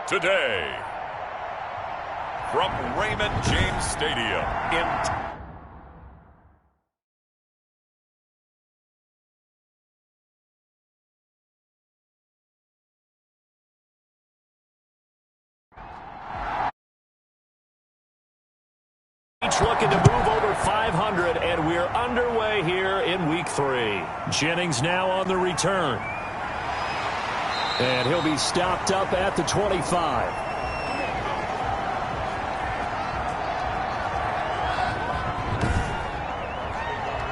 Today, from Raymond James Stadium in each looking to move over 500, and we're underway here in week 3. Jennings now on the return. And he'll be stopped up at the 25.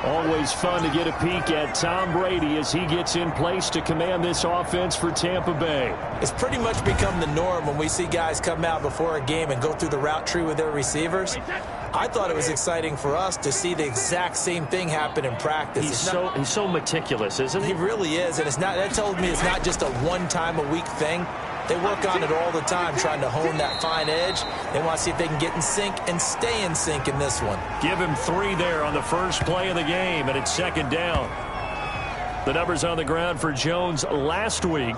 Always fun to get a peek at Tom Brady as he gets in place to command this offense for Tampa Bay. It's pretty much become the norm when we see guys come out before a game and go through the route tree with their receivers. I thought it was exciting for us to see the exact same thing happen in practice. He's so meticulous, isn't he? He really is, and that tells me it's not just a one-time-a-week thing. They work on it all the time, trying to hone that fine edge. They want to see if they can get in sync and stay in sync in this one. Give him 3 there on the first play of the game, and it's second down. The numbers on the ground for Jones last week: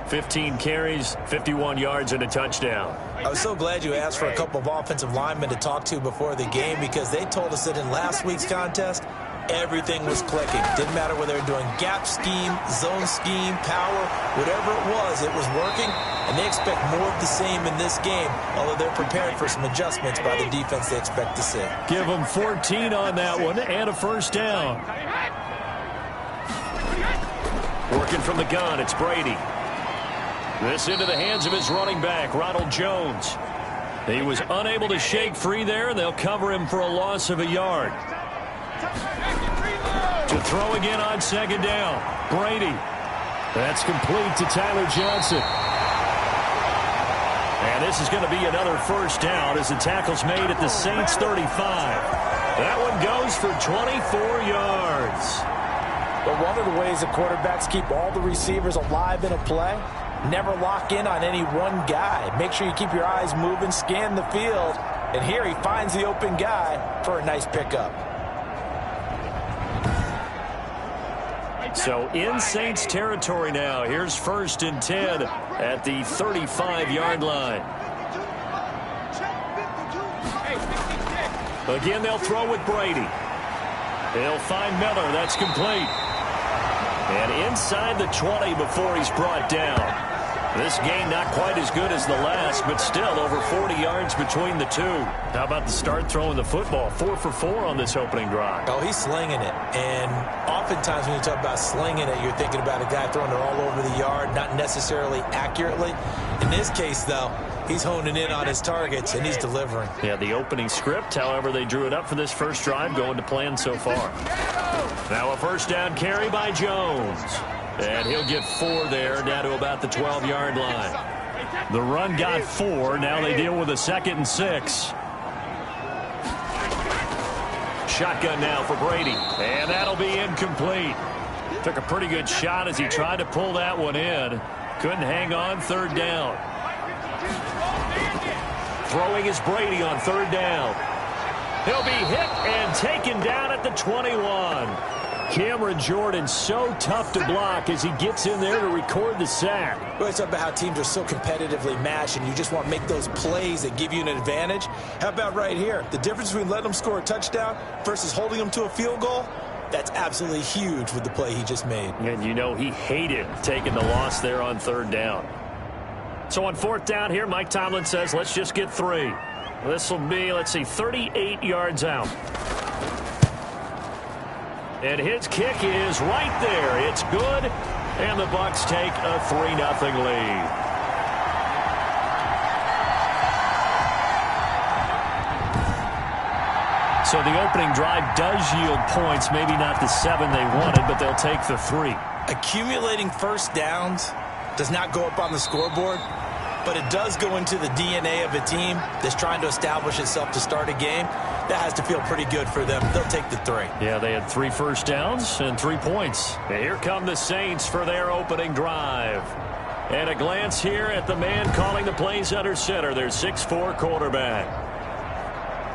15 carries, 51 yards, and a touchdown. I was so glad you asked for a couple of offensive linemen to talk to before the game, because they told us that in last week's contest, everything was clicking. Didn't matter whether they were doing gap scheme, zone scheme, power, whatever it was working, and they expect more of the same in this game, although they're prepared for some adjustments by the defense they expect to see. Give them 14 on that one and a first down. Working from the gun, it's Brady. This into the hands of his running back, Ronald Jones. He was unable to shake free there, and they'll cover him for a loss of a yard. To throw again on second down, Brady. That's complete to Tyler Johnson. And this is going to be another first down as the tackle's made at the Saints 35. That one goes for 24 yards. But one of the ways the quarterbacks keep all the receivers alive in a play, never lock in on any one guy. Make sure you keep your eyes moving, scan the field. And here he finds the open guy for a nice pickup. So in Saints territory now. Here's 1st and 10 at the 35-yard line. Again, they'll throw with Brady. He'll find Miller. That's complete. And inside the 20 before he's brought down. This game not quite as good as the last, but still over 40 yards between the two. How about the start throwing the football? 4 for 4 on this opening drive. Oh, he's slinging it. And oftentimes when you talk about slinging it, you're thinking about a guy throwing it all over the yard, not necessarily accurately. In this case, though, he's honing in on his targets, and he's delivering. Yeah, the opening script, however, they drew it up for this first drive, going to plan so far. Now a first down carry by Jones. And he'll get 4 there, down to about the 12-yard line. The run got 4. Now they deal with a 2nd and 6. Shotgun now for Brady. And that'll be incomplete. Took a pretty good shot as he tried to pull that one in. Couldn't hang on, 3rd down. Throwing is Brady on 3rd down. He'll be hit and taken down at the 21. Cameron Jordan so tough to block as he gets in there to record the sack. We always talk about how teams are so competitively matched, and you just want to make those plays that give you an advantage. How about right here? The difference between letting them score a touchdown versus holding them to a field goal, that's absolutely huge with the play he just made. And you know he hated taking the loss there on 3rd down. So on 4th down here, Mike Tomlin says, let's just get 3. This will be, 38 yards out. And his kick is right there. It's good, and the Bucs take a 3-0 lead. So the opening drive does yield points, maybe not the 7 they wanted, but they'll take the 3. Accumulating first downs does not go up on the scoreboard, but it does go into the DNA of a team that's trying to establish itself to start a game. That has to feel pretty good for them. They'll take the 3. Yeah, they had 3 first downs and 3 points. And here come the Saints for their opening drive. And a glance here at the man calling the plays under center, their 6'4" quarterback.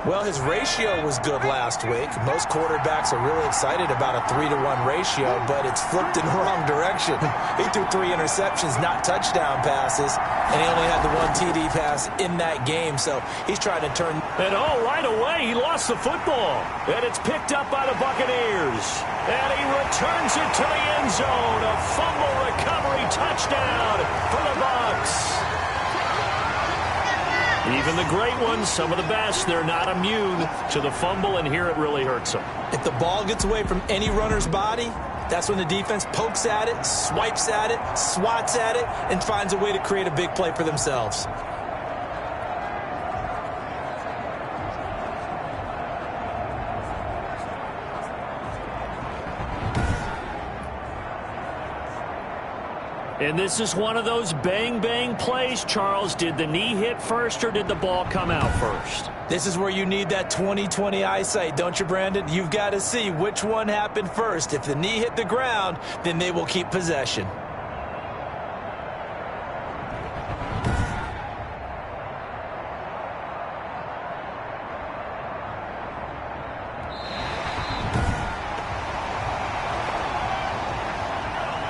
Well, his ratio was good last week. Most quarterbacks are really excited about a 3-to-1 ratio, but it's flipped in the wrong direction. He threw 3 interceptions, not touchdown passes, and he only had the 1 TD pass in that game, so he's trying to turn. And right away, he lost the football. And it's picked up by the Buccaneers. And he returns it to the end zone. A fumble recovery touchdown for the Bucs. Even the great ones, some of the best, they're not immune to the fumble, and here it really hurts them. If the ball gets away from any runner's body, that's when the defense pokes at it, swipes at it, swats at it, and finds a way to create a big play for themselves. And this is one of those bang-bang plays, Charles. Did the knee hit first or did the ball come out first? This is where you need that 20/20 eyesight, don't you, Brandon? You've got to see which one happened first. If the knee hit the ground, then they will keep possession.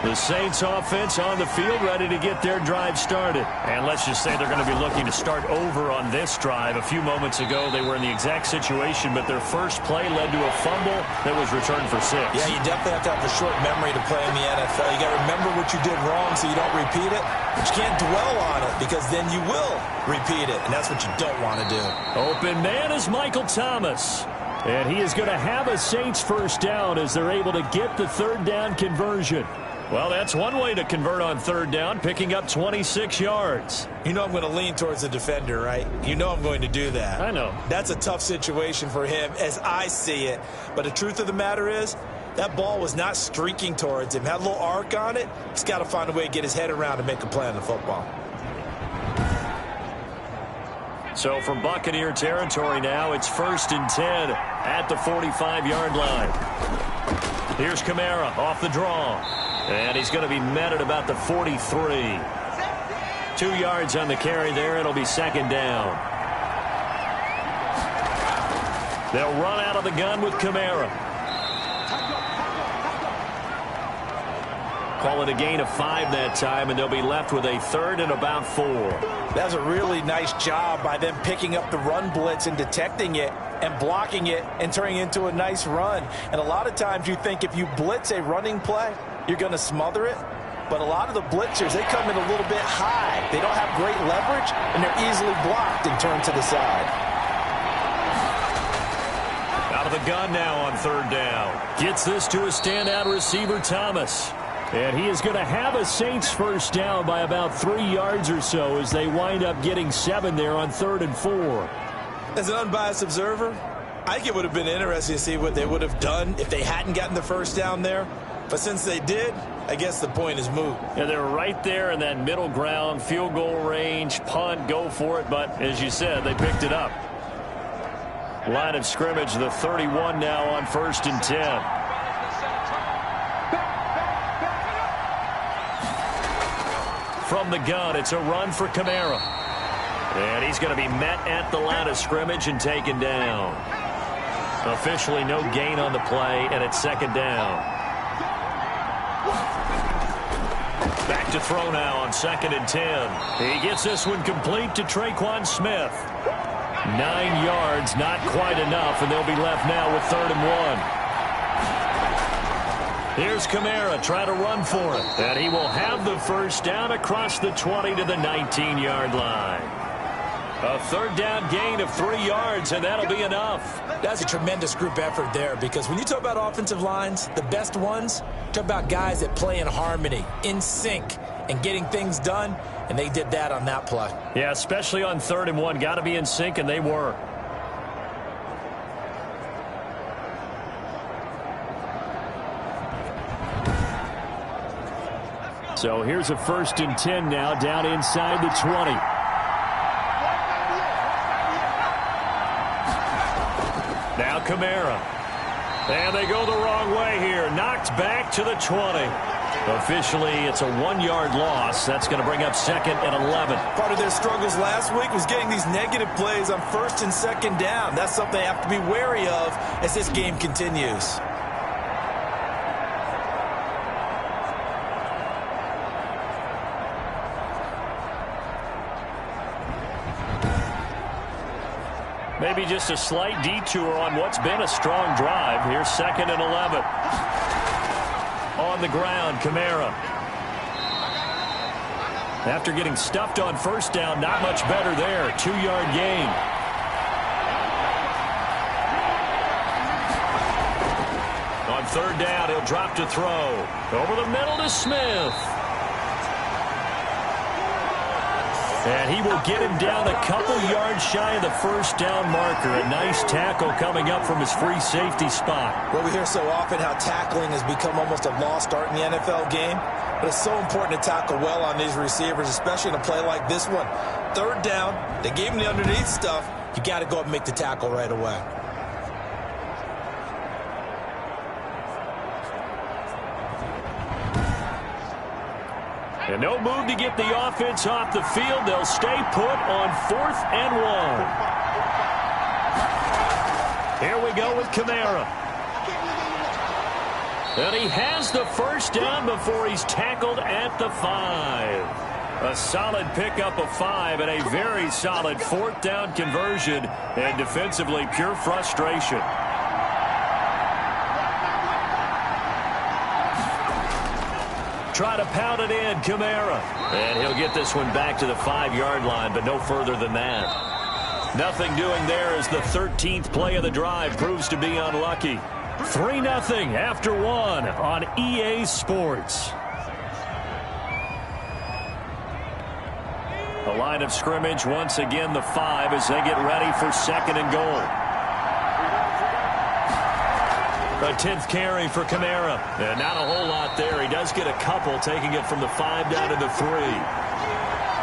The Saints offense on the field, ready to get their drive started. And let's just say they're going to be looking to start over on this drive. A few moments ago, they were in the exact situation, but their first play led to a fumble that was returned for 6. Yeah, you definitely have to have a short memory to play in the NFL. You got to remember what you did wrong so you don't repeat it. But you can't dwell on it because then you will repeat it, and that's what you don't want to do. Open man is Michael Thomas. And he is going to have a Saints first down as they're able to get the third down conversion. Well, that's one way to convert on third down, picking up 26 yards. You know I'm going to lean towards the defender, right? You know I'm going to do that. I know. That's a tough situation for him as I see it. But the truth of the matter is, that ball was not streaking towards him. Had a little arc on it. He's got to find a way to get his head around and make a play on the football. So from Buccaneer territory now, it's 1st and 10 at the 45-yard line. Here's Kamara off the draw. And he's going to be met at about the 43. 2 yards on the carry there. It'll be 2nd down. They'll run out of the gun with Kamara. Call it a gain of 5 that time, and they'll be left with a 3rd and about 4. That was a really nice job by them picking up the run blitz and detecting it and blocking it and turning it into a nice run. And a lot of times you think if you blitz a running play, you're going to smother it. But a lot of the blitzers, they come in a little bit high. They don't have great leverage, and they're easily blocked and turned to the side. Out of the gun now on 3rd down. Gets this to a standout receiver, Thomas. And he is going to have a Saints first down by about 3 yards or so as they wind up getting 7 there on 3rd and 4. As an unbiased observer, I think it would have been interesting to see what they would have done if they hadn't gotten the first down there. But since they did, I guess the point is moot. Yeah, they're right there in that middle ground, field goal range, punt, go for it. But as you said, they picked it up. Line of scrimmage, the 31 now on 1st and 10. From the gun, it's a run for Kamara. And he's going to be met at the line of scrimmage and taken down. Officially no gain on the play, and it's 2nd down. Back to throw now on 2nd and 10. He gets this one complete to Traquan Smith. 9 yards, not quite enough, and they'll be left now with 3rd and 1. Here's Kamara trying to run for it. And he will have the first down across the 20 to the 19-yard line. A 3rd down gain of 3 yards, and that'll be enough. That's a tremendous group effort there, because when you talk about offensive lines, the best ones, talk about guys that play in harmony, in sync, and getting things done, and they did that on that play. Yeah, especially on 3rd and 1. Got to be in sync, and they were. So here's a 1st and 10 now, down inside the 20. Now Kamara. And they go the wrong way here. Knocked back to the 20. Officially, it's a 1-yard loss. That's going to bring up 2nd and 11. Part of their struggles last week was getting these negative plays on 1st and 2nd down. That's something they have to be wary of as this game continues. Maybe just a slight detour on what's been a strong drive. Here's 2nd and 11. On the ground, Kamara. After getting stuffed on 1st down, not much better there. 2-yard gain. On 3rd down, he'll drop to throw. Over the middle to Smith. And he will get him down a couple yards shy of the 1st down marker. A nice tackle coming up from his free safety spot. Well, we hear so often how tackling has become almost a lost art in the NFL game. But it's so important to tackle well on these receivers, especially in a play like this one. 3rd down, they gave him the underneath stuff. You got to go up and make the tackle right away. And no move to get the offense off the field. They'll stay put on 4th and 1. Here we go with Kamara. And he has the 1st down before he's tackled at the 5. A solid pickup of 5 and a very solid 4th down conversion. And defensively, pure frustration. Try to pound it in, Kamara. And he'll get this one back to the 5-yard line, but no further than that. Nothing doing there as the 13th play of the drive proves to be unlucky. 3-0 after 1 on EA Sports. The line of scrimmage, once again the 5 as they get ready for 2nd and goal. A 10th carry for Kamara. And not a whole lot there. He does get a couple, taking it from the 5 down to the 3.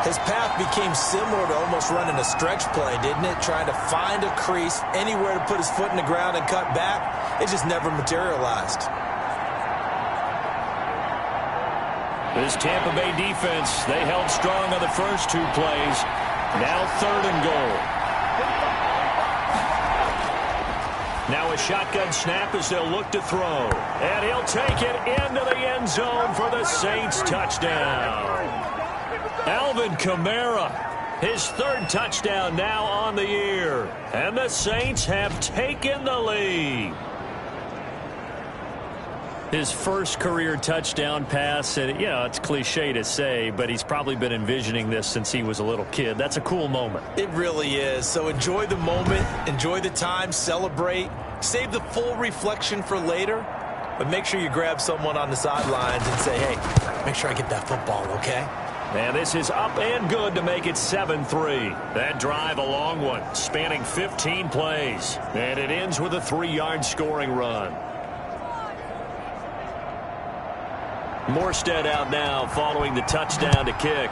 His path became similar to almost running a stretch play, didn't it? Trying to find a crease, anywhere to put his foot in the ground and cut back. It just never materialized. This Tampa Bay defense, they held strong on the first 2 plays. Now 3rd and goal. Now a shotgun snap as they'll look to throw. And he'll take it into the end zone for the Saints touchdown. Alvin Kamara, his 3rd touchdown now on the year. And the Saints have taken the lead. His first career touchdown pass, and it's cliche to say, but he's probably been envisioning this since he was a little kid. That's a cool moment. It really is. So enjoy the moment, enjoy the time, celebrate, save the full reflection for later, but make sure you grab someone on the sidelines and say, hey, make sure I get that football, okay? And this is up and good to make it 7-3. That drive, a long one, spanning 15 plays. And it ends with a 3-yard scoring run. Morstead out now following the touchdown to kick.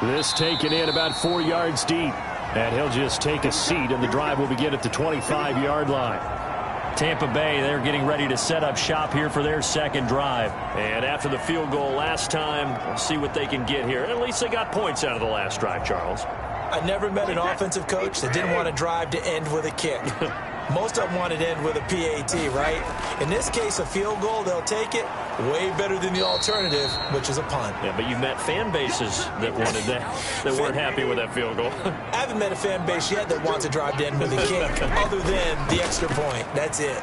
This taken in about 4 yards deep. And he'll just take a seat, and the drive will begin at the 25-yard line. Tampa Bay, they're getting ready to set up shop here for their 2nd drive. And after the field goal last time, we'll see what they can get here. At least they got points out of the last drive, Charles. I never met an offensive coach that didn't want to drive to end with a kick. Most of them wanted to end with a PAT, right? In this case, a field goal, they'll take it. Way better than the alternative, which is a punt. Yeah, but you've met fan bases that wanted that, that weren't happy with that field goal. I haven't met a fan base yet that wants to drive to end with a kick, other than the extra point. That's it.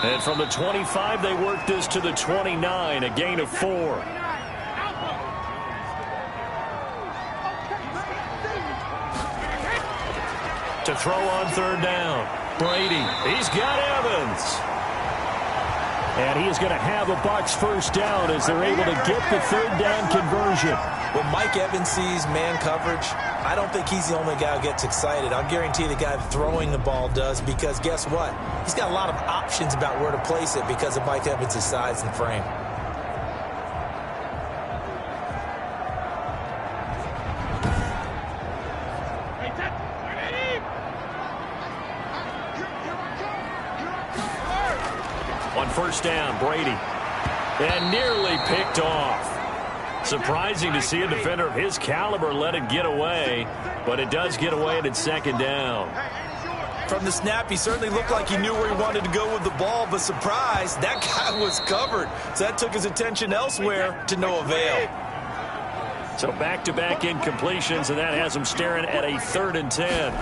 And from the 25, they work this to the 29, a gain of 4. To throw on 3rd down. Brady, he's got Evans. And he is going to have a Bucs 1st down as they're able to get the 3rd down conversion. When Mike Evans sees man coverage, I don't think he's the only guy who gets excited. I'll guarantee the guy throwing the ball does, because guess what? He's got a lot of options about where to place it because of Mike Evans' size and frame. On first down, Brady. And nearly picked off. Surprising to see a defender of his caliber let it get away, but it does get away at second down. From the snap, he certainly looked like he knew where he wanted to go with the ball, but surprise, that guy was covered. So that took his attention elsewhere to no avail. So back-to-back incompletions, and that has him staring at a 3rd and 10.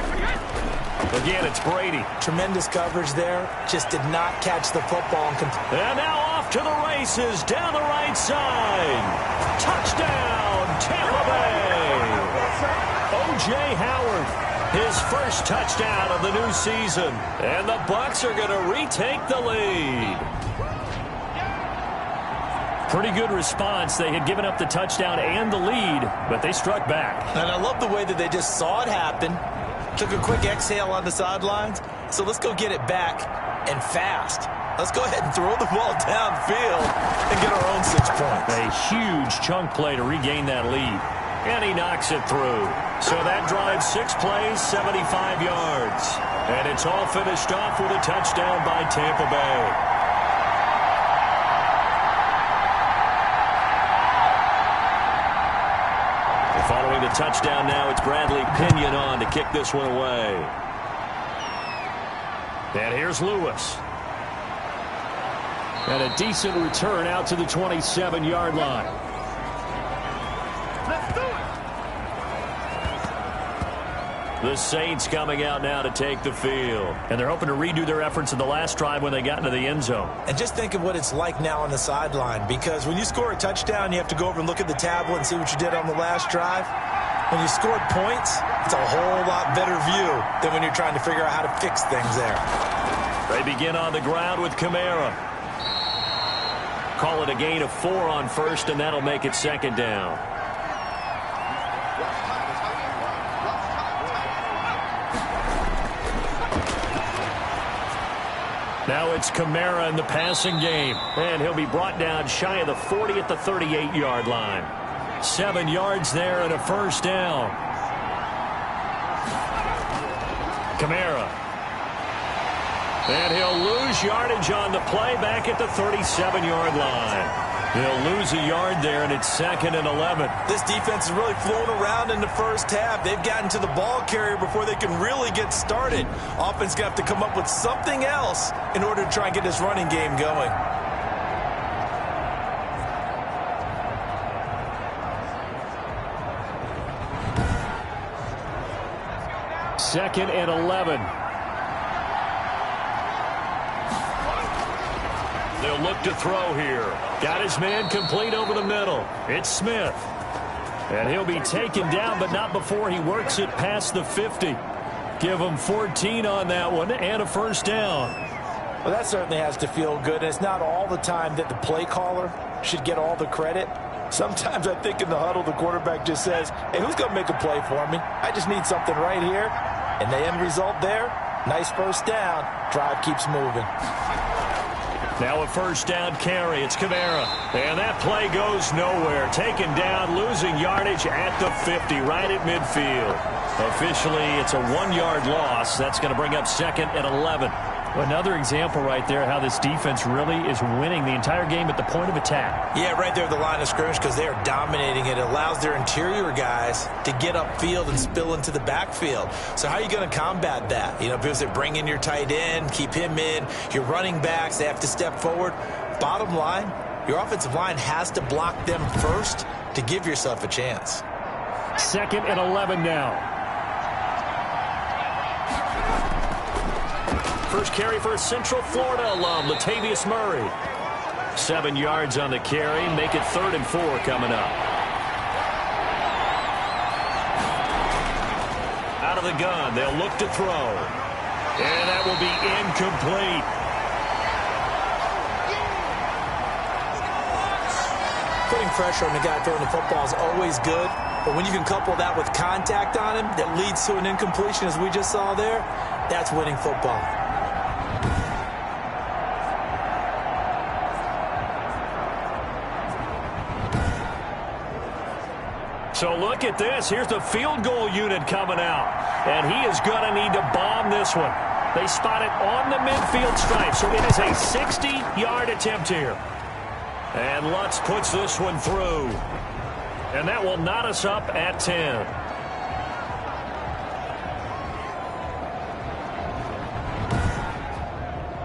Again, it's Brady. Tremendous coverage there. Just did not catch the football. And now off to the races down the right side. Touchdown, Tampa Bay. O.J. Howard, his first touchdown of the new season. And the Bucs are going to retake the lead. Pretty good response. They had given up the touchdown and the lead, but they struck back. And I love the way that they just saw it happen. Took a quick exhale on the sidelines. So let's go get it back and fast. Let's go ahead and throw the ball downfield and get our own 6 points. A huge chunk play to regain that lead. And he knocks it through. So that drives 6 plays, 75 yards. And it's all finished off with a touchdown by Tampa Bay. Following the touchdown now, it's Bradley Pinion on to kick this one away. And here's Lewis. And a decent return out to the 27-yard line. Let's do it. The Saints coming out now to take the field. And they're hoping to redo their efforts in the last drive when they got into the end zone. And just think of what it's like now on the sideline, because when you score a touchdown, you have to go over and look at the tablet and see what you did on the last drive. When you scored points, it's a whole lot better view than when you're trying to figure out how to fix things there. They begin on the ground with Kamara. Call it a gain of 4 on first, and that'll make it 2nd down. Now it's Kamara in the passing game. And he'll be brought down shy of the 40 at the 38-yard line. 7 yards there and a first down. Kamara. And he'll lose yardage on the play back at the 37-yard line. They'll lose a yard there, and it's 2nd and 11. This defense is really flown around in the first half. They've gotten to the ball carrier before they can really get started. Offense going to have to come up with something else in order to try and get this running game going. Second and 11. They'll look to throw here. Got his man complete over the middle. It's Smith. And he'll be taken down, but not before he works it past the 50. Give him 14 on that one and a first down. Well, that certainly has to feel good. And it's not all the time that the play caller should get all the credit. Sometimes I think in the huddle, the quarterback just says, hey, who's going to make a play for me? I just need something right here. And the end result there, nice first down. Drive keeps moving. Now a first down carry. It's Kamara. And that play goes nowhere. Taken down, losing yardage at the 50, right at midfield. Officially, it's a 1-yard loss. That's going to bring up 2nd and 11. Another example right there how this defense really is winning the entire game at the point of attack. Yeah, right there at the line of scrimmage because they are dominating it. It allows their interior guys to get upfield and spill into the backfield. So how are you going to combat that? You know, because they bring in your tight end, keep him in. Your running backs, they have to step forward. Bottom line, your offensive line has to block them first to give yourself a chance. 2nd and 11 now. First carry for a Central Florida alum, Latavius Murray. 7 yards on the carry. Make it 3rd and 4 coming up. Out of the gun. They'll look to throw. And that will be incomplete. Putting pressure on the guy throwing the football is always good. But when you can couple that with contact on him that leads to an incompletion, as we just saw there, that's winning football. So look at this. Here's the field goal unit coming out. And he is going to need to bomb this one. They spot it on the midfield stripe, so it is a 60-yard attempt here. And Lutz puts this one through. And that will knot us up at 10.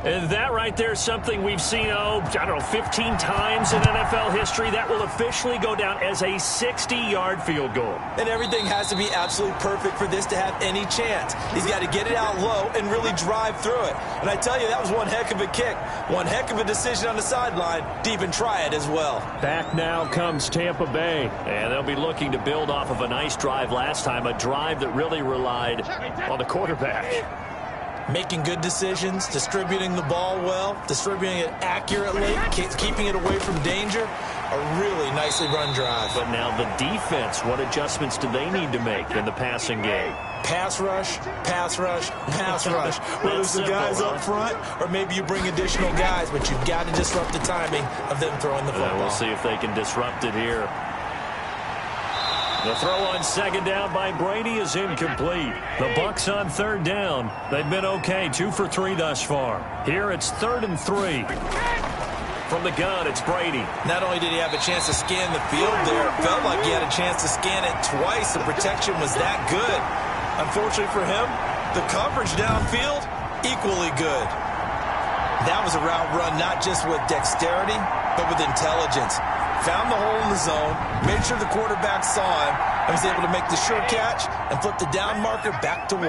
And that right there is something we've seen, I don't know, 15 times in NFL history. That will officially go down as a 60-yard field goal. And everything has to be absolutely perfect for this to have any chance. He's got to get it out low and really drive through it. And I tell you, that was one heck of a kick. One heck of a decision on the sideline to even try it as well. Back now comes Tampa Bay. And they'll be looking to build off of a nice drive last time, a drive that really relied on the quarterback. Making good decisions, distributing the ball well, distributing it accurately, keeping it away from danger. A really nicely run drive. But now the defense, what adjustments do they need to make in the passing game? Pass rush, pass rush, pass rush. Whether it's the guys up front or maybe you bring additional guys, but you've got to disrupt the timing of them throwing the football. We'll see if they can disrupt it here. The throw on second down by Brady is incomplete. The Bucs on third down. They've been okay, 2 for 3 thus far. Here it's 3rd and 3. From the gun, it's Brady. Not only did he have a chance to scan the field there, it felt like he had a chance to scan it twice. The protection was that good. Unfortunately for him, the coverage downfield, equally good. That was a route run not just with dexterity, but with intelligence. Found the hole in the zone, made sure the quarterback saw him, and was able to make the sure catch and flip the down marker back to 1.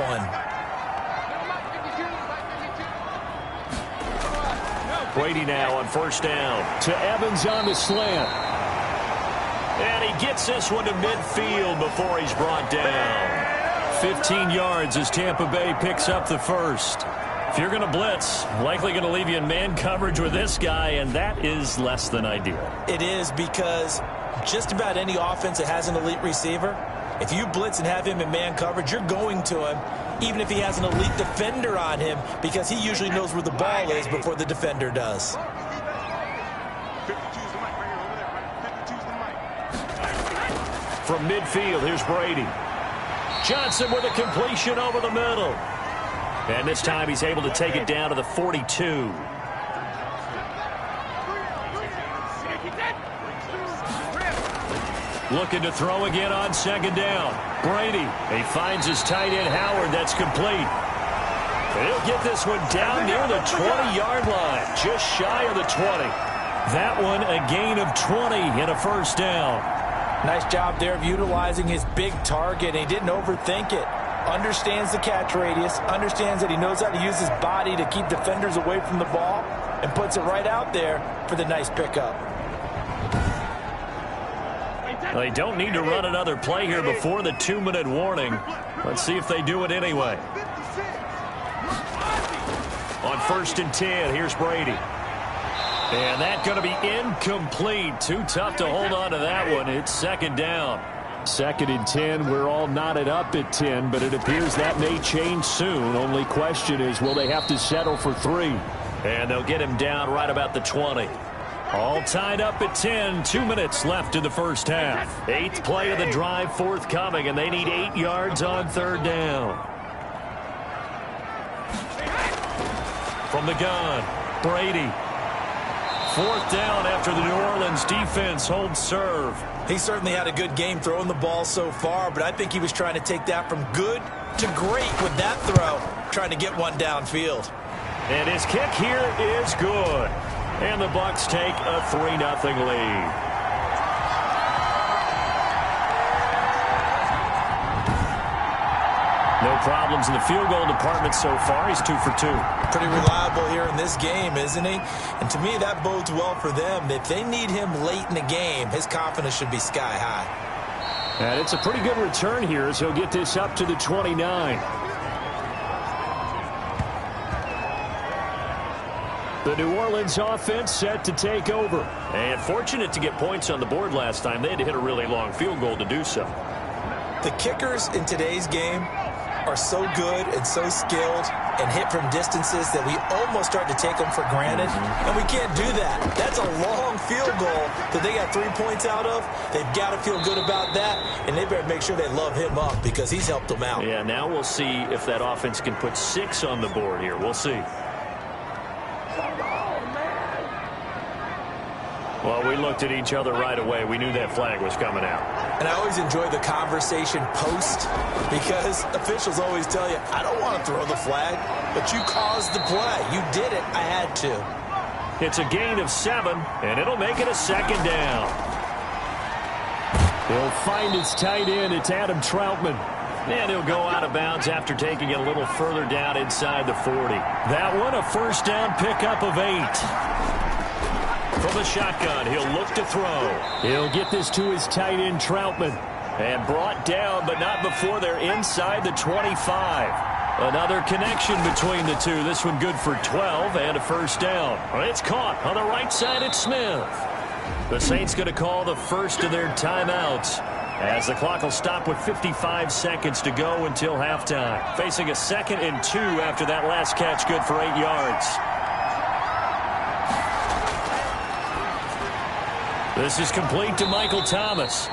Brady now on first down. To Evans on the slant. And he gets this one to midfield before he's brought down. 15 yards as Tampa Bay picks up the first. If you're going to blitz, likely going to leave you in man coverage with this guy, and that is less than ideal. It is, because just about any offense that has an elite receiver, if you blitz and have him in man coverage, you're going to him, even if he has an elite defender on him, because he usually knows where the ball is before the defender does. From midfield, here's Brady. Johnson with a completion over the middle. And this time he's able to take it down to the 42. Looking to throw again on second down. Brady, he finds his tight end Howard. That's complete. He'll get this one down near the 20-yard line, just shy of the 20. That one a gain of 20 and a first down. Nice job there of utilizing his big target. He didn't overthink it. Understands the catch radius, understands that he knows how to use his body to keep defenders away from the ball, and puts it right out there for the nice pickup. They don't need to run another play here before the 2-minute warning. Let's see if they do it anyway. On 1st and 10, here's Brady. And that's going to be incomplete. Too tough to hold on to that one. It's second down. 2nd and 10, we're all knotted up at 10, but it appears that may change soon. Only question is, will they have to settle for 3? And they'll get him down right about the 20. All tied up at 10, 2 minutes left in the first half. 8th play of the drive forthcoming, and they need 8 yards on third down. From the gun, Brady. 4th down after the New Orleans defense holds serve. He certainly had a good game throwing the ball so far, but I think he was trying to take that from good to great with that throw, trying to get one downfield. And his kick here is good. And the Bucs take a 3-0 lead. No problems in the field goal department so far. He's 2 for 2. Pretty reliable here in this game, isn't he? And to me, that bodes well for them. If they need him late in the game, his confidence should be sky high. And it's a pretty good return here as he'll get this up to the 29. The New Orleans offense set to take over. And fortunate to get points on the board last time. They had to hit a really long field goal to do so. The kickers in today's game are so good and so skilled and hit from distances that we almost start to take them for granted, and we can't do that. That's a long field goal that they got 3 points out of. They've got to feel good about that, and they better make sure they love him up because he's helped them out. Yeah, now we'll see if that offense can put 6 on the board here. We'll see. Well, we looked at each other right away. We knew that flag was coming out. And I always enjoy the conversation post because officials always tell you, I don't want to throw the flag, but you caused the play. You did it. I had to. It's a gain of 7, and it'll make it a second down. He'll find his tight end. It's Adam Troutman. And he'll go out of bounds after taking it a little further down inside the 40. That one, a first down pickup of 8. From the shotgun, he'll look to throw. He'll get this to his tight end, Troutman. And brought down, but not before they're inside the 25. Another connection between the two. This one good for 12 and a first down. It's caught on the right side. It's Smith. The Saints going to call the first of their timeouts as the clock will stop with 55 seconds to go until halftime. Facing a 2nd and 2 after that last catch, good for 8 yards. This is complete to Michael Thomas.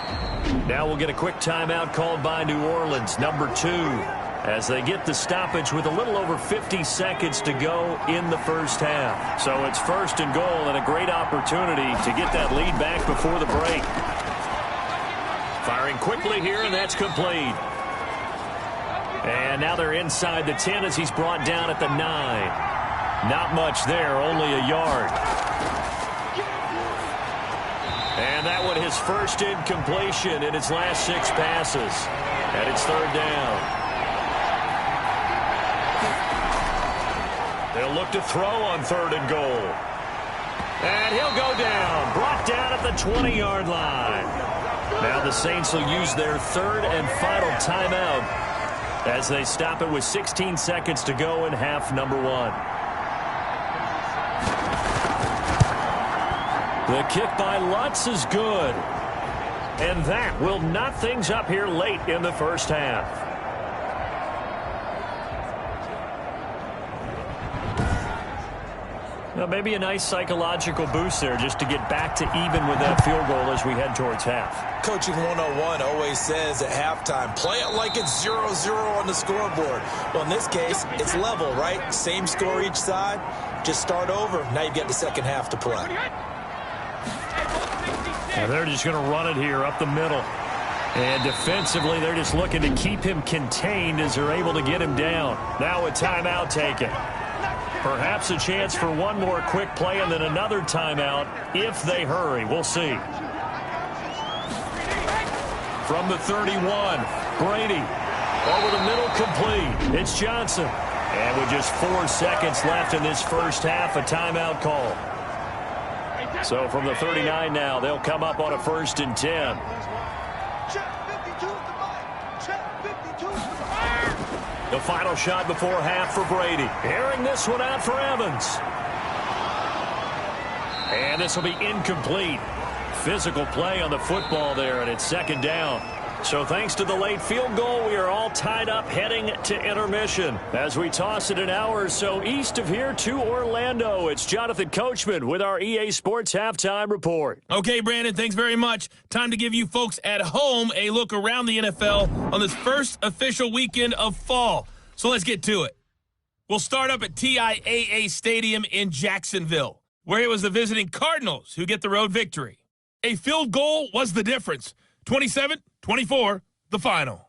Now we'll get a quick timeout called by New Orleans, number 2, as they get the stoppage with a little over 50 seconds to go in the first half. So it's 1st and goal and a great opportunity to get that lead back before the break. Firing quickly here, and that's complete. And now they're inside the 10 as he's brought down at the 9. Not much there, only a yard. And that one his first incompletion in his last 6 passes. And it's 3rd down. They'll look to throw on 3rd and goal. And he'll go down. Brought down at the 20-yard line. Now the Saints will use their 3rd and final timeout as they stop it with 16 seconds to go in half number 1. The kick by Lutz is good. And that will knot things up here late in the first half. Now maybe a nice psychological boost there just to get back to even with that field goal as we head towards half. Coaching 101 always says at halftime, play it like it's 0-0 on the scoreboard. Well, in this case, it's level, right? Same score each side. Just start over. Now you've got the second half to play. And they're just going to run it here up the middle. And defensively, they're just looking to keep him contained as they're able to get him down. Now a timeout taken. Perhaps a chance for one more quick play and then another timeout if they hurry. We'll see. From the 31, Brady. Over the middle, complete. It's Johnson. And with just 4 seconds left in this first half, a timeout call. So from the 39 now, they'll come up on a 1st and 10. The final shot before half for Brady. Airing this one out for Evans. And this will be incomplete. Physical play on the football there, and it's 2nd down. So thanks to the late field goal, we are all tied up heading to intermission. As we toss it an hour or so east of here to Orlando, it's Jonathan Coachman with our EA Sports Halftime Report. Okay, Brandon, thanks very much. Time to give you folks at home a look around the NFL on this first official weekend of fall. So let's get to it. We'll start up at TIAA Stadium in Jacksonville, where it was the visiting Cardinals who get the road victory. A field goal was the difference. 27-24, the final.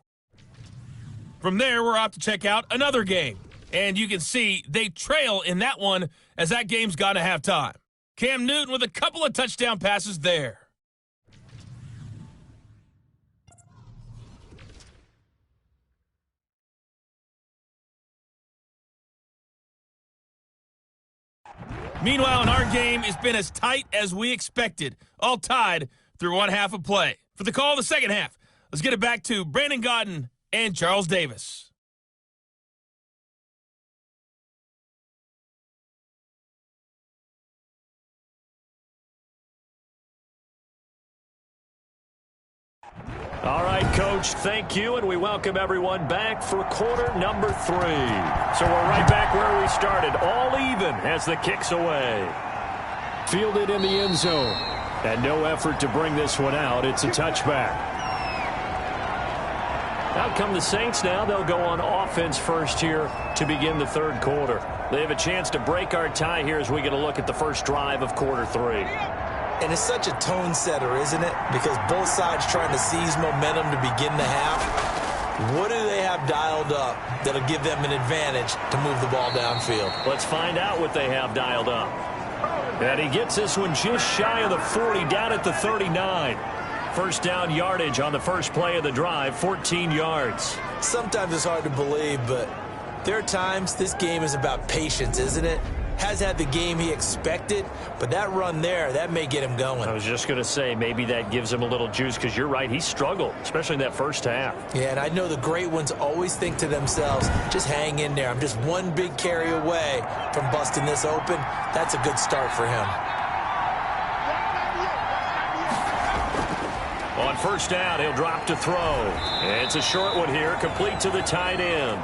From there, we're off to check out another game. And you can see they trail in that one as that game's gone to halftime. Cam Newton with a couple of touchdown passes there. Meanwhile, in our game, it's been as tight as we expected, all tied through one half of play. For the call of the second half, let's get it back to Brandon Gaudin and Charles Davis. All right. right, Coach. Thank you, and we welcome everyone back for quarter number 3. So we're right back where we started, all even as the kick's away. Fielded in the end zone, and no effort to bring this one out. It's a touchback. Out come the Saints now. They'll go on offense first here to begin the third quarter. They have a chance to break our tie here as we get a look at the first drive of quarter 3. And it's such a tone setter, isn't it? Because both sides trying to seize momentum to begin the half. What do they have dialed up that'll give them an advantage to move the ball downfield? Let's find out what they have dialed up. And he gets this one just shy of the 40, down at the 39. First down yardage on the first play of the drive, 14 yards. Sometimes it's hard to believe, but there are times this game is about patience, isn't it? Has had the game he expected, but that run there, that may get him going. I was just going to say, maybe that gives him a little juice, because you're right, he struggled, especially in that first half. Yeah, and I know the great ones always think to themselves, just hang in there. I'm just one big carry away from busting this open. That's a good start for him. On first down, he'll drop to throw. It's a short one here, complete to the tight end.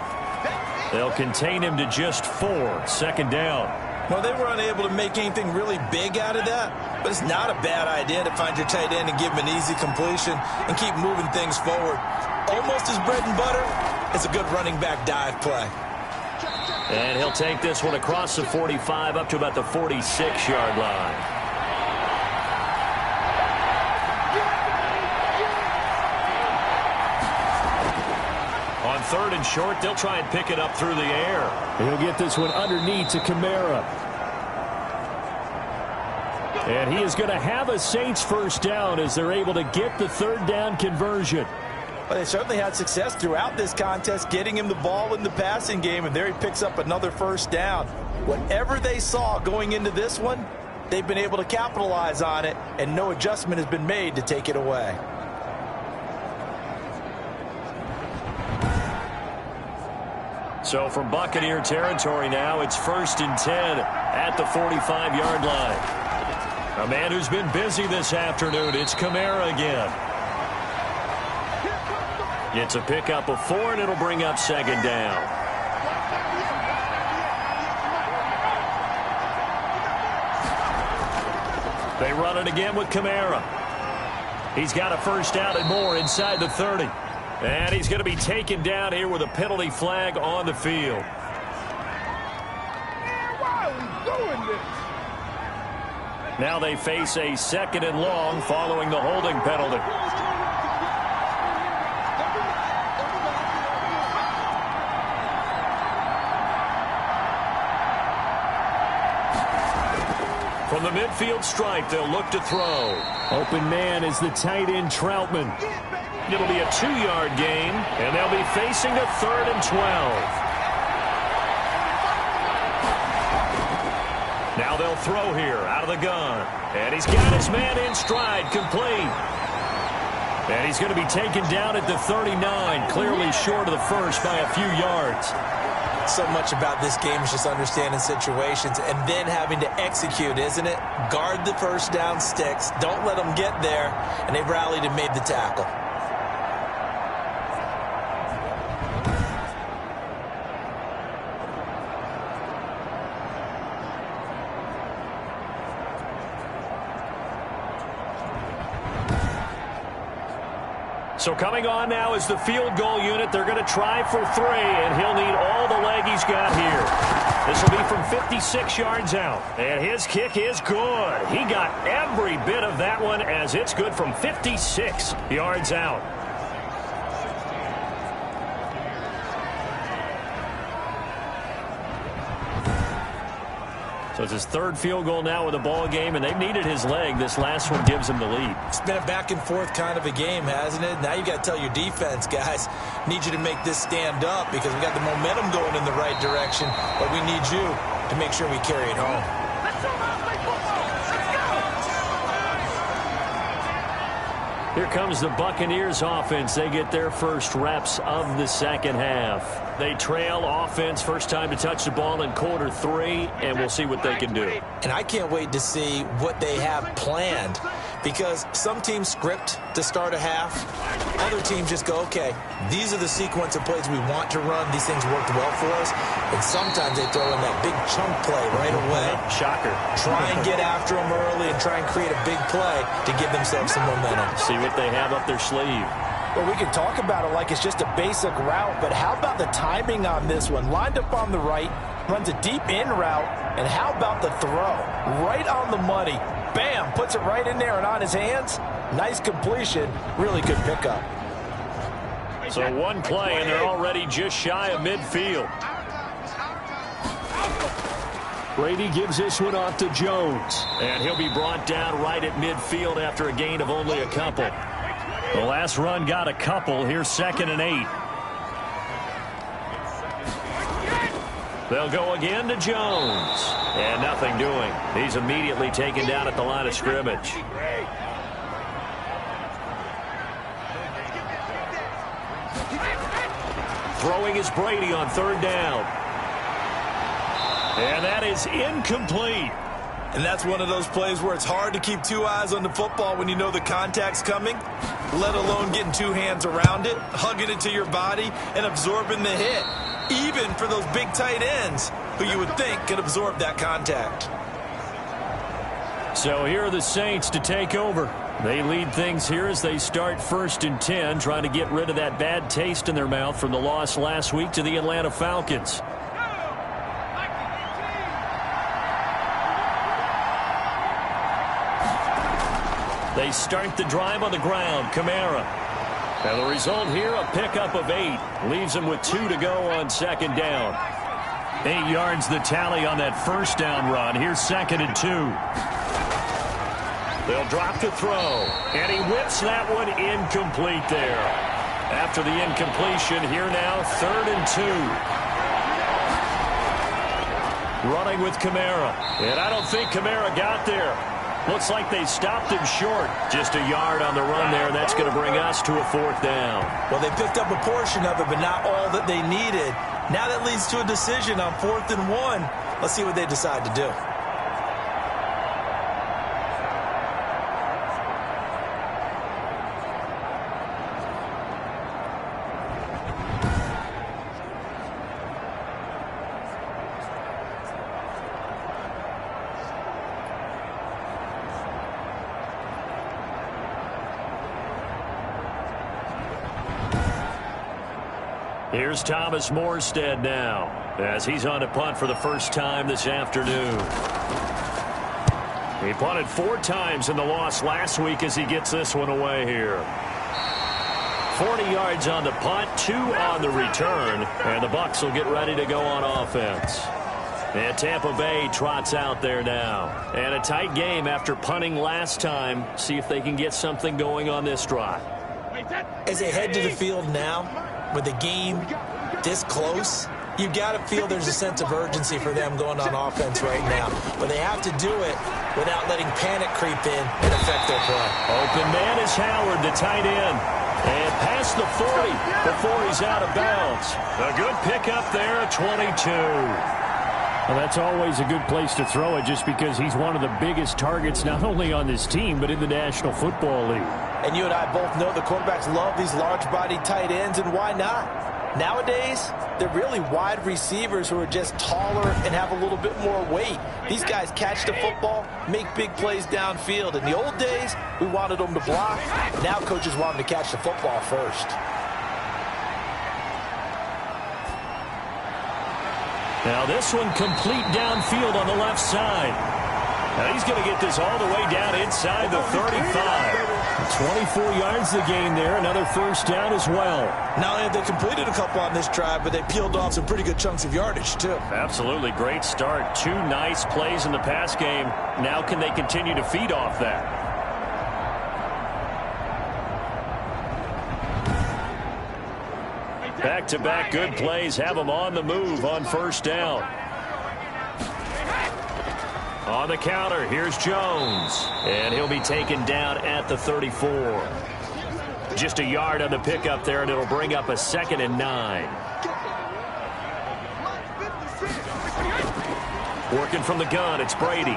They'll contain him to just 4. Second down. Well, they were unable to make anything really big out of that, but it's not a bad idea to find your tight end and give him an easy completion and keep moving things forward. Almost his bread and butter is a good running back dive play. And he'll take this one across the 45 up to about the 46-yard line. On third and short, they'll try and pick it up through the air. He'll get this one underneath to Kamara. And he is going to have a Saints first down as they're able to get the third down conversion. Well, they certainly had success throughout this contest, getting him the ball in the passing game, and there he picks up another first down. Whatever they saw going into this one, they've been able to capitalize on it, and no adjustment has been made to take it away. So from Buccaneer territory now, it's 1st and 10 at the 45-yard line. A man who's been busy this afternoon, it's Kamara again. Gets a pickup of 4, and it'll bring up second down. They run it again with Kamara. He's got a first down and more inside the 30. And he's going to be taken down here with a penalty flag on the field. Now they face a 2nd and long following the holding penalty. From the midfield stripe, they'll look to throw. Open man is the tight end Troutman. It'll be a 2-yard gain, and they'll be facing a 3rd and 12. Now they'll throw here out of the gun. And he's got his man in stride, complete. And he's going to be taken down at the 39, clearly short of the first by a few yards. So much about this game is just understanding situations and then having to execute, isn't it? Guard the first down sticks. Don't let them get there. And they've rallied and made the tackle. So coming on now is the field goal unit. They're going to try for 3, and he'll need all the leg he's got here. This will be from 56 yards out, and his kick is good. He got every bit of that one as it's good from 56 yards out. So it's his 3rd field goal now with a ball game, and they've needed his leg. This last one gives him the lead. It's been a back-and-forth kind of a game, hasn't it? Now you got to tell your defense, guys, need you to make this stand up because we got the momentum going in the right direction, but we need you to make sure we carry it home. Here comes the Buccaneers offense. They get their first reps of the second half. They trail offense, first time to touch the ball in quarter 3, and we'll see what they can do. And I can't wait to see what they have planned because some teams script to start a half. Other teams just go, okay, these are the sequence of plays we want to run. These things worked well for us. And sometimes they throw in that big chunk play right away. Shocker. Try and get after them early and try and create a big play to give themselves some momentum. See what they have up their sleeve. Well, we can talk about it like it's just a basic route, but how about the timing on this one? Lined up on the right, runs a deep in route, and how about the throw? Right on the money. Bam, puts it right in there and on his hands. Nice completion, really good pickup. So one play, and they're already just shy of midfield. Brady gives this one off to Jones. And he'll be brought down right at midfield after a gain of only a couple. The last run got a couple. Here's 2nd and 8. They'll go again to Jones. And nothing doing. He's immediately taken down at the line of scrimmage. Throwing is Brady on 3rd down. And that is incomplete. And that's one of those plays where it's hard to keep two eyes on the football when you know the contact's coming, let alone getting two hands around it, hugging it to your body, and absorbing the hit, even for those big tight ends who you would think could absorb that contact. So here are the Saints to take over. They lead things here as they start 1st and 10, trying to get rid of that bad taste in their mouth from the loss last week to the Atlanta Falcons. They start the drive on the ground. Kamara. And the result here, a pickup of 8. Leaves them with 2 to go on 2nd down. 8 yards the tally on that 1st down run. Here's 2nd and 2. They'll drop the throw. And he whips that one incomplete there. After the incompletion, here now 3rd and 2. Running with Kamara. And I don't think Kamara got there. Looks like they stopped him short. Just a yard on the run there. That's going to bring us to a 4th down. Well, they picked up a portion of it, but not all that they needed. Now that leads to a decision on 4th and 1. Let's see what they decide to do. Here's Thomas Morstead now, as he's on to punt for the first time this afternoon. He punted 4 times in the loss last week as he gets this one away here. 40 yards on the punt, 2 on the return, and the Bucs will get ready to go on offense. And Tampa Bay trots out there now. And a tight game after punting last time. See if they can get something going on this drive. As they head to the field now, with the game this close, you got to feel there's a sense of urgency for them going on offense right now. But they have to do it without letting panic creep in and affect their play. Open man is Howard, the tight end. And past the 40 before he's out of bounds. A good pickup there at 22. Well, that's always a good place to throw it just because he's one of the biggest targets not only on this team but in the National Football League. And you and I both know the quarterbacks love these large-bodied tight ends, and why not? Nowadays, they're really wide receivers who are just taller and have a little bit more weight. These guys catch the football, make big plays downfield. In the old days, we wanted them to block. Now coaches want them to catch the football first. Now this one complete downfield on the left side. Now he's going to get this all the way down inside the 35. 24 yards the gain there. Another 1st down as well. Not only have they completed a couple on this drive, but they peeled off some pretty good chunks of yardage, too. Absolutely great start. 2 nice plays in the pass game. Now can they continue to feed off that? Back-to-back good plays have them on the move on 1st down. On the counter, here's Jones. And he'll be taken down at the 34. Just a yard on the pickup there, and it'll bring up a 2nd and 9. Working from the gun, it's Brady.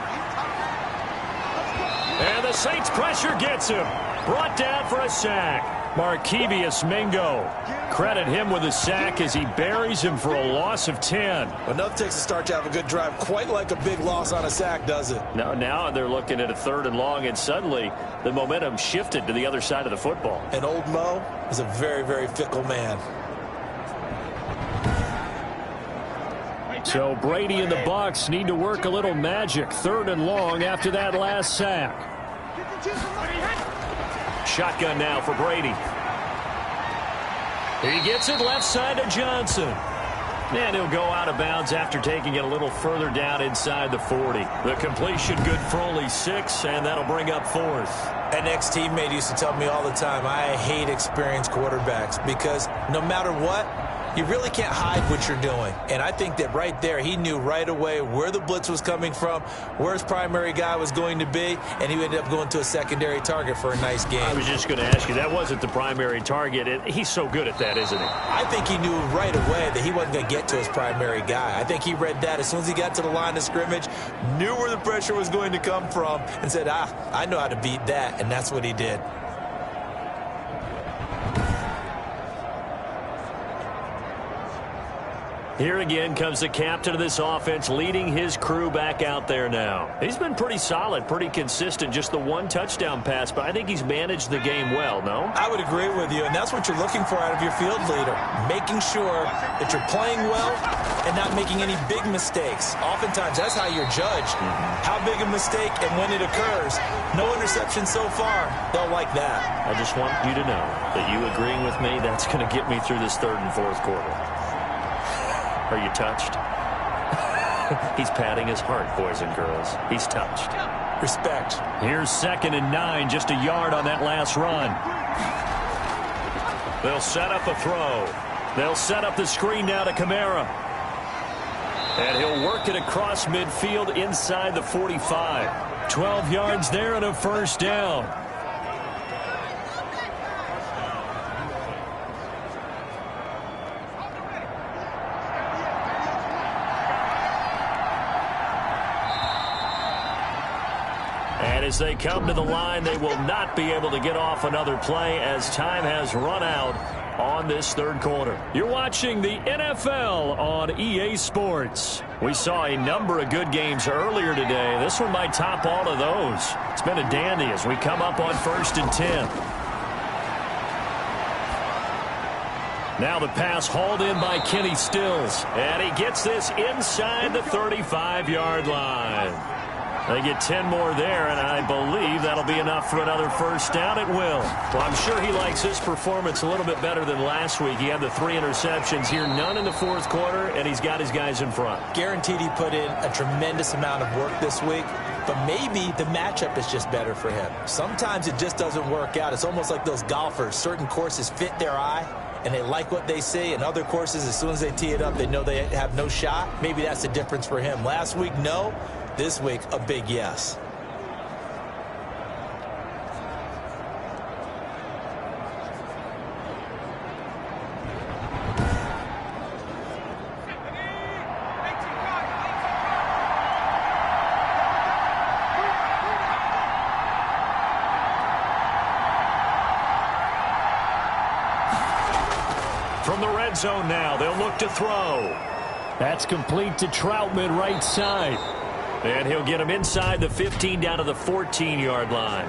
And the The Saints pressure gets him. Brought down for a sack. Markevius Mingo. Credit him with a sack as he buries him for a loss of 10. Enough takes a start to have a good drive. Quite like a big loss on a sack, does it? Now they're looking at a 3rd and long, and suddenly the momentum shifted to the other side of the football. And old Mo is a very, very fickle man. So Brady and the Bucs need to work a little magic. 3rd and long after that last sack. Shotgun now for Brady. He gets it left side to Johnson. And he'll go out of bounds after taking it a little further down inside the 40. The completion good for only 6, and that'll bring up 4th. An ex-teammate used to tell me all the time, I hate experienced quarterbacks because no matter what, you really can't hide what you're doing. And I think that right there, he knew right away where the blitz was coming from, where his primary guy was going to be, and he ended up going to a secondary target for a nice game. I was just going to ask you, that wasn't the primary target. He's so good at that, isn't he? I think he knew right away that he wasn't going to get to his primary guy. I think he read that as soon as he got to the line of scrimmage, knew where the pressure was going to come from, and said, I know how to beat that, and that's what he did. Here again comes the captain of this offense, leading his crew back out there now. He's been pretty solid, pretty consistent, just the 1 touchdown pass, but I think he's managed the game well, no? I would agree with you, and that's what you're looking for out of your field leader, making sure that you're playing well and not making any big mistakes. Oftentimes, that's how you're judged. How big a mistake and when it occurs. No interception so far. They'll like that. I just want you to know that you agreeing with me, that's going to get me through this 3rd and 4th quarter. Are you touched? He's patting his heart, boys and girls. He's touched. Respect. Here's 2nd and 9, just a yard on that last run. They'll set up a throw. They'll set up the screen now to Kamara. And he'll work it across midfield inside the 45. 12 yards there and a 1st down. As they come to the line, they will not be able to get off another play as time has run out on this 3rd quarter. You're watching the NFL on EA Sports. We saw a number of good games earlier today. This one might top all of those. It's been a dandy as we come up on 1st and 10. Now the pass hauled in by Kenny Stills. And he gets this inside the 35-yard line. They get 10 more there, and I believe that'll be enough for another 1st down. It will. Well, I'm sure he likes his performance a little bit better than last week. He had the 3 interceptions here, none in the 4th quarter, and he's got his guys in front. Guaranteed he put in a tremendous amount of work this week, but maybe the matchup is just better for him. Sometimes it just doesn't work out. It's almost like those golfers. Certain courses fit their eye, and they like what they see, and other courses, as soon as they tee it up, they know they have no shot. Maybe that's the difference for him. Last week, no. This week, a big yes. From the red zone now, they'll look to throw. That's complete to Troutman right side. And he'll get him inside the 15 down to the 14-yard line.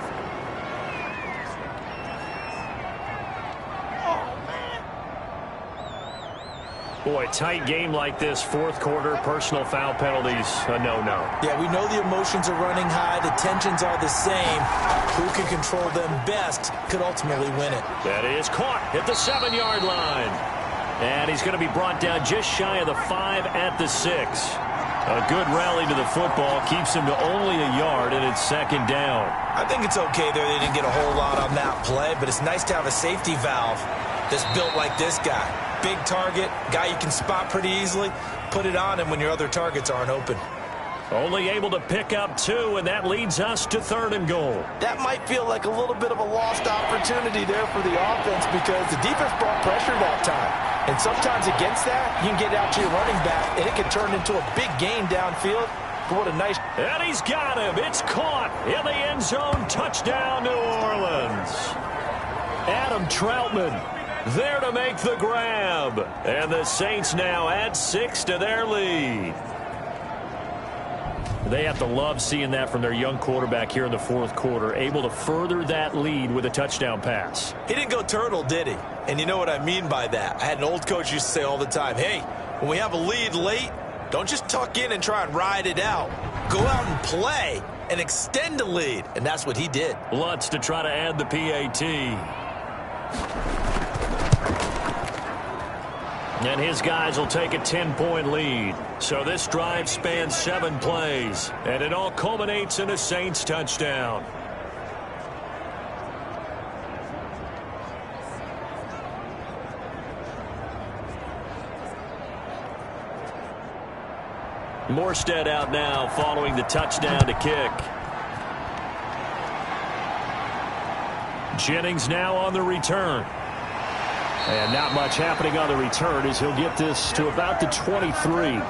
Boy, tight game like this, 4th quarter, personal foul penalties, a no-no. Yeah, we know the emotions are running high. The tensions are the same. Who can control them best could ultimately win it. That is caught at the 7-yard line. And he's going to be brought down just shy of the 5 at the 6. A good rally to the football keeps him to only a yard, and it's 2nd down. I think it's okay there. They didn't get a whole lot on that play, but it's nice to have a safety valve that's built like this guy. Big target, guy you can spot pretty easily. Put it on him when your other targets aren't open. Only able to pick up 2, and that leads us to 3rd and goal. That might feel like a little bit of a lost opportunity there for the offense because the defense brought pressure that time. And sometimes against that, you can get out to your running back, and it can turn into a big gain downfield. But what a nice... And he's got him. It's caught in the end zone. Touchdown, New Orleans. Adam Troutman there to make the grab. And the Saints now add 6 to their lead. They have to love seeing that from their young quarterback here in the fourth quarter, able to further that lead with a touchdown pass. He didn't go turtle, did he? And you know what I mean by that. I had an old coach used to say all the time, hey, when we have a lead late, don't just tuck in and try and ride it out. Go out and play and extend the lead. And that's what he did. Lutz to try to add the PAT. And his guys will take a 10-point lead. So this drive spans 7 plays. And it all culminates in a Saints touchdown. Morstead out now following the touchdown to kick. Jennings now on the return. And not much happening on the return as he'll get this to about the 23.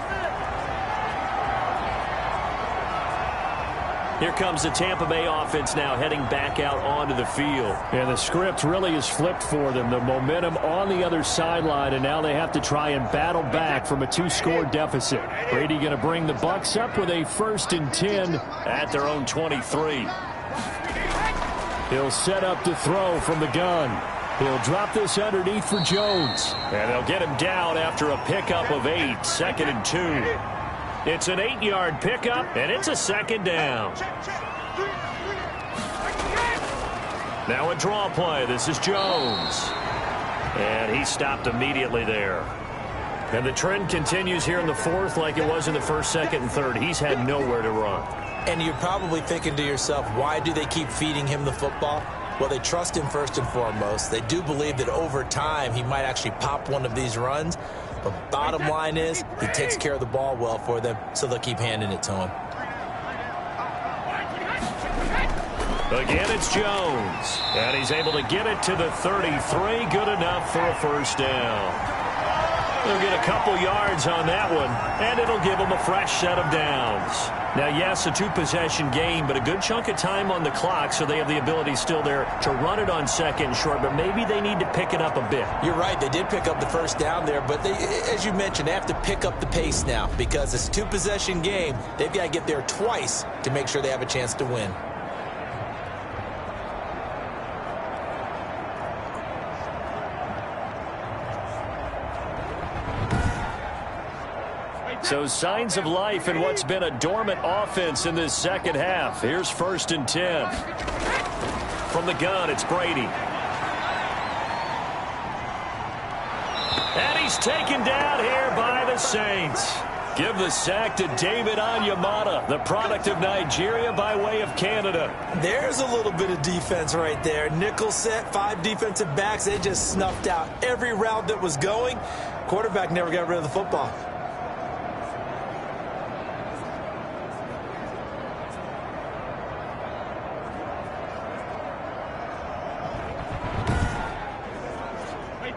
Here comes the Tampa Bay offense now heading back out onto the field. And the script really is flipped for them. The momentum on the other sideline, and now they have to try and battle back from a 2-score deficit. Brady going to bring the Bucs up with a 1st and 10 at their own 23. He'll set up to throw from the gun. He'll drop this underneath for Jones. And they'll get him down after a pickup of 8, 2nd and 2. It's an 8-yard pickup, and it's a 2nd down. Now a draw play. This is Jones. And he stopped immediately there. And the trend continues here in the 4th like it was in the 1st, 2nd, and 3rd. He's had nowhere to run. And you're probably thinking to yourself, why do they keep feeding him the football? Well, they trust him first and foremost. They do believe that over time he might actually pop one of these runs. But bottom line is he takes care of the ball well for them, so they'll keep handing it to him. Again, it's Jones. And he's able to get it to the 33. Good enough for a 1st down. They'll get a couple yards on that one, and it'll give them a fresh set of downs. Now, yes, a 2-possession game, but a good chunk of time on the clock, so they have the ability still there to run it on 2nd and short, but maybe they need to pick it up a bit. You're right. They did pick up the 1st down there, but they, as you mentioned, they have to pick up the pace now because it's a 2-possession game. They've got to get there twice to make sure they have a chance to win. So signs of life in what's been a dormant offense in this 2nd half. Here's 1st and 10. From the gun, it's Brady. And he's taken down here by the Saints. Give the sack to David Onyemata, the product of Nigeria by way of Canada. There's a little bit of defense right there. Nickel set, 5 defensive backs. They just snuffed out every route that was going. Quarterback never got rid of the football.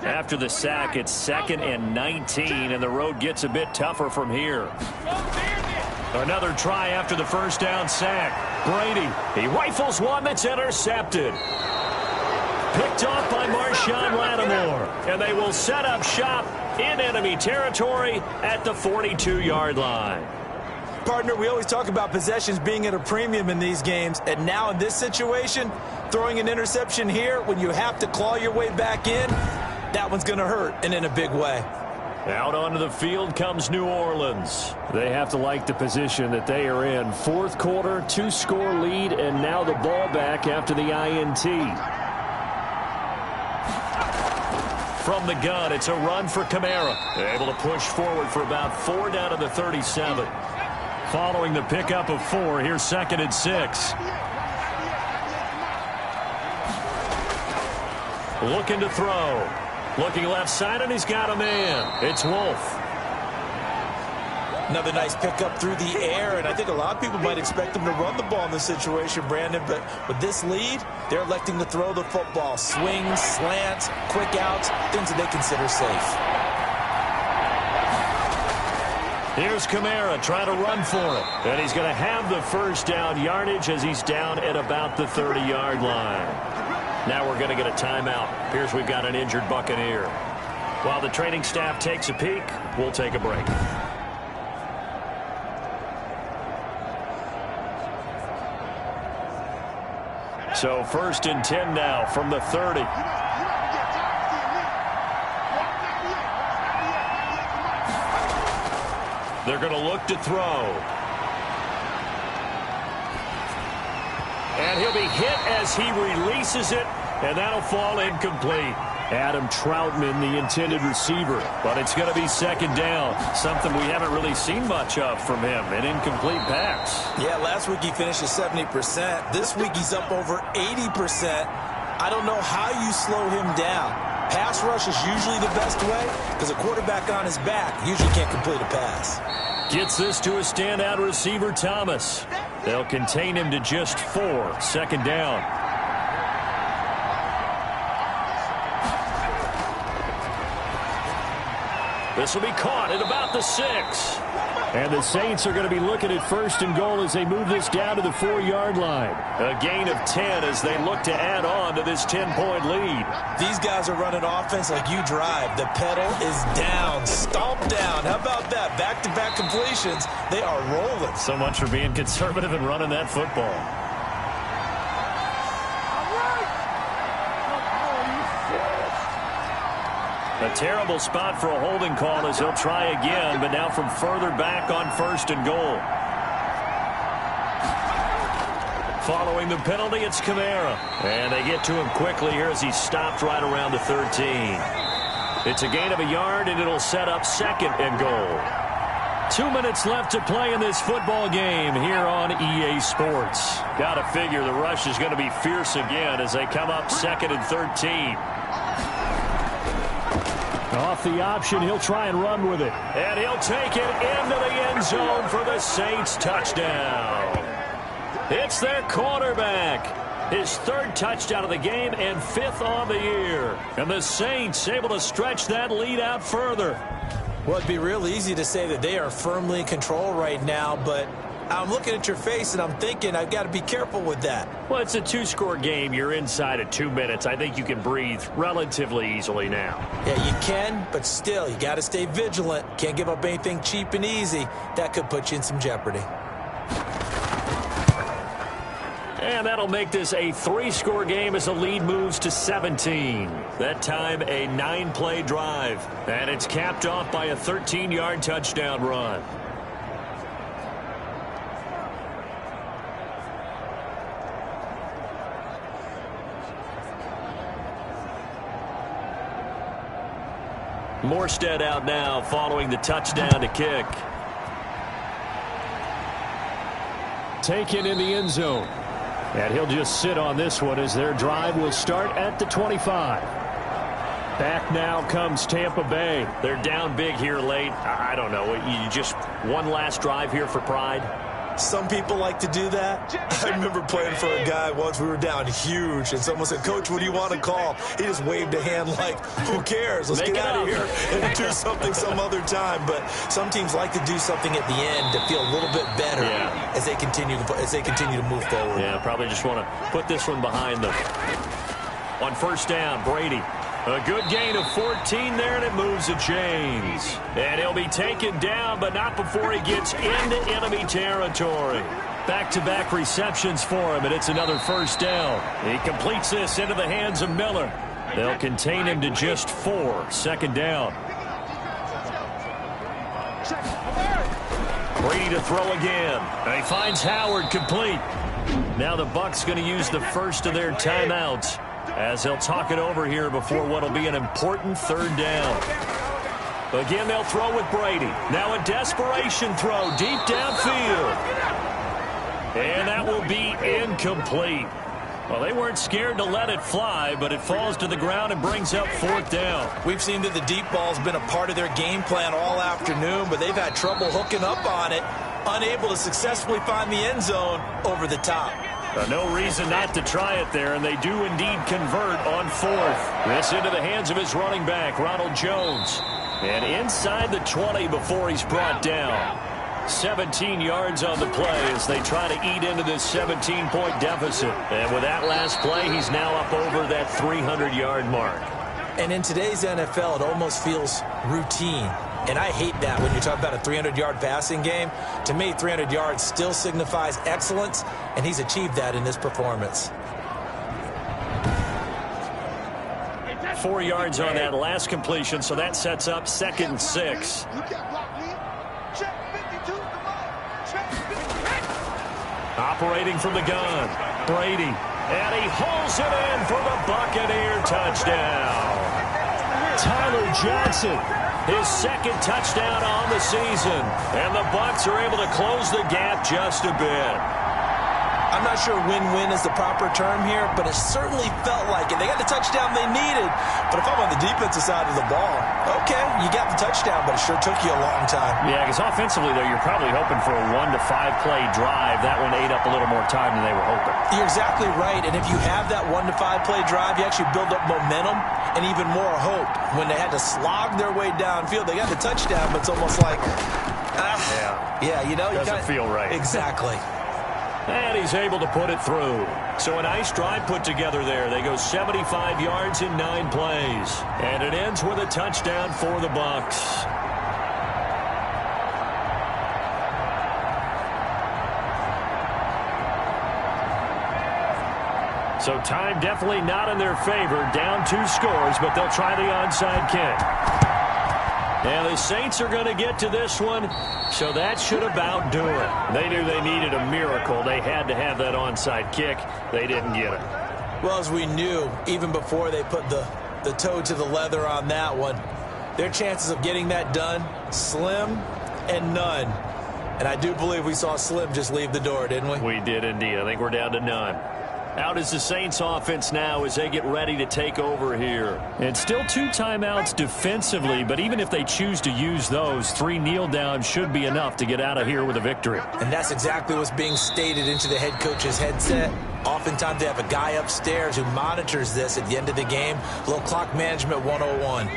After the sack, it's 2nd and 19, and the road gets a bit tougher from here. Another try after the 1st down sack. Brady, he rifles one that's intercepted. Picked off by Marshawn Lattimore, and they will set up shop in enemy territory at the 42-yard line. Partner, we always talk about possessions being at a premium in these games, and now in this situation, throwing an interception here when you have to claw your way back in, that one's going to hurt, and in a big way. Out onto the field comes New Orleans. They have to like the position that they are in. 4th quarter, 2-score lead, and now the ball back after the INT. From the gun, it's a run for Kamara. They're able to push forward for about 4 down to the 37. Following the pickup of 4, here's 2nd and 6. Looking to throw. Looking left side, and he's got a man. It's Wolf. Another nice pickup through the air, and I think a lot of people might expect them to run the ball in this situation, Brandon, but with this lead, they're electing to throw the football. Swings, slants, quick outs, things that they consider safe. Here's Kamara trying to run for it. And he's going to have the first down yardage as he's down at about the 30-yard line. Now we're going to get a timeout. Appears we've got an injured Buccaneer. While the training staff takes a peek, we'll take a break. So 1st and 10 now from the 30. They're going to look to throw. And he'll be hit as he releases it, and that'll fall incomplete. Adam Troutman, the intended receiver, but it's going to be 2nd down, something we haven't really seen much of from him, an incomplete pass. Yeah, last week he finished at 70%. This week he's up over 80%. I don't know how you slow him down. Pass rush is usually the best way because a quarterback on his back usually can't complete a pass. Gets this to a standout receiver, Thomas. They'll contain him to just 4, 2nd down. This will be caught at about the 6. And the Saints are going to be looking at 1st and goal as they move this down to the 4-yard line. A gain of 10 as they look to add on to this 10-point lead. These guys are running offense like you drive. The pedal is down, stomp down. How about that? Back-to-back completions. They are rolling. So much for being conservative and running that football. A terrible spot for a holding call as he'll try again, but now from further back on 1st and goal. Following the penalty, it's Kamara. And they get to him quickly here as he's stopped right around the 13. It's a gain of a yard, and it'll set up 2nd and goal. 2 minutes left to play in this football game here on EA Sports. Got to figure the rush is going to be fierce again as they come up 2nd and 13. Off the option, he'll try and run with it. And he'll take it into the end zone for the Saints touchdown. It's their quarterback. His 3rd touchdown of the game and 5th on the year. And the Saints able to stretch that lead out further. Well, it'd be real easy to say that they are firmly in control right now, but I'm looking at your face and I'm thinking I've got to be careful with that. Well, it's a 2-score game. You're inside at 2 minutes. I think you can breathe relatively easily now. Yeah, you can, but still, you got to stay vigilant. Can't give up anything cheap and easy. That could put you in some jeopardy. And that'll make this a 3-score game as the lead moves to 17. That time, a 9-play drive. And it's capped off by a 13-yard touchdown run. Morstead out now following the touchdown to kick. Taken in the end zone. And he'll just sit on this one as their drive will start at the 25. Back now comes Tampa Bay. They're down big here late. I don't know. You just one last drive here for pride. Some people like to do that. I remember playing for a guy once. We were down huge, and someone said, "Coach, what do you want to call?" He just waved a hand like, "Who cares? Let's get out of here and do something some other time." But some teams like to do something at the end to feel a little bit better as they continue to move forward. Yeah, probably just want to put this one behind them. On 1st down, Brady. A good gain of 14 there, and it moves the chains. And he'll be taken down, but not before he gets into enemy territory. Back-to-back receptions for him, and it's another 1st down. He completes this into the hands of Miller. They'll contain him to just 4, 2nd down. Brady to throw again. And he finds Howard complete. Now the Bucs going to use the first of their timeouts as they'll talk it over here before what will be an important 3rd down. Again, they'll throw with Brady. Now a desperation throw deep downfield. And that will be incomplete. Well, they weren't scared to let it fly, but it falls to the ground and brings up 4th down. We've seen that the deep ball's been a part of their game plan all afternoon, but they've had trouble hooking up on it, unable to successfully find the end zone over the top. No reason not to try it there, and they do indeed convert on 4th. This into the hands of his running back, Ronald Jones. And inside the 20 before he's brought down. 17 yards on the play as they try to eat into this 17-point deficit. And with that last play, he's now up over that 300-yard mark. And in today's NFL, it almost feels routine. And I hate that when you talk about a 300-yard passing game. To me, 300 yards still signifies excellence, and he's achieved that in this performance. 4 yards on that last completion, so that sets up 2nd and 6. Operating from the gun, Brady, and he hauls it in for the Buccaneer touchdown. Tyler Johnson, his 2nd touchdown on the season, and the Bucs are able to close the gap just a bit. I'm not sure win-win is the proper term here, but it certainly felt like it. They got the touchdown they needed, but if I'm on the defensive side of the ball, okay, you got the touchdown, but it sure took you a long time. Yeah, because offensively, though, you're probably hoping for a 1 to 5 play drive. That one ate up a little more time than they were hoping. You're exactly right, and if you have that 1 to 5 play drive, you actually build up momentum and even more hope. When they had to slog their way downfield, they got the touchdown, but it's almost like, yeah, you know, doesn't feel right. Exactly. And he's able to put it through. So a nice drive put together there. They go 75 yards in 9 plays. And it ends with a touchdown for the Bucs. So time definitely not in their favor. Down 2 scores, but they'll try the onside kick. And the Saints are going to get to this one, so that should about do it. They knew they needed a miracle. They had to have that onside kick. They didn't get it. Well, as we knew, even before they put the toe to the leather on that one, their chances of getting that done, slim and none. And I do believe we saw Slim just leave the door, didn't we? We did indeed. I think we're down to none. Out is the Saints offense now as they get ready to take over here. And still 2 timeouts defensively, but even if they choose to use those, 3 kneel downs should be enough to get out of here with a victory. And that's exactly what's being stated into the head coach's headset. Oftentimes they have a guy upstairs who monitors this at the end of the game. A little clock management 101.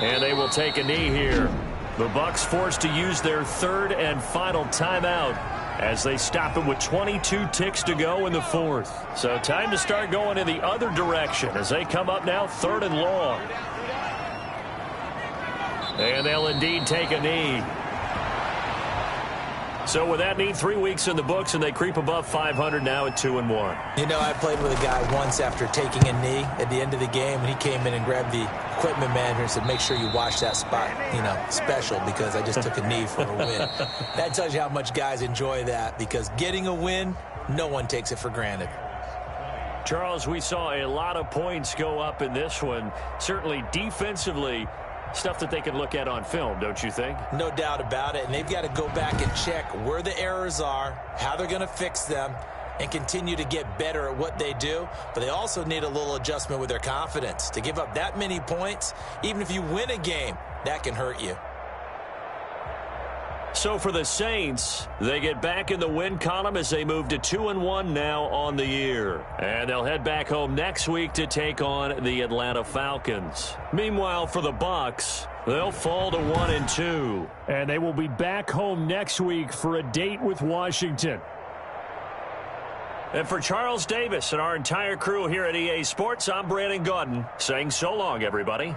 And they will take a knee here. The Bucs forced to use their 3rd and final timeout as they stop it with 22 ticks to go in the 4th. So time to start going in the other direction as they come up now 3rd and long. And they'll indeed take a knee. So with that knee, 3 weeks in the books, and they creep above 500 now at 2-1. You know, I played with a guy once after taking a knee at the end of the game, and he came in and grabbed the equipment manager and said, make sure you watch that spot, you know, special, because I just took a knee for a win. That tells you how much guys enjoy that, because getting a win, no one takes it for granted. Charles, we saw a lot of points go up in this one. Certainly defensively, stuff that they can look at on film, don't you think? No doubt about it, and they've got to go back and check where the errors are, how they're going to fix them, and continue to get better at what they do. But they also need a little adjustment with their confidence. To give up that many points, even if you win a game, that can hurt you. So for the Saints, they get back in the win column as they move to 2-1 now on the year. And they'll head back home next week to take on the Atlanta Falcons. Meanwhile, for the Bucs, they'll fall to 1-2. And they will be back home next week for a date with Washington. And for Charles Davis and our entire crew here at EA Sports, I'm Brandon Gaudin saying so long, everybody.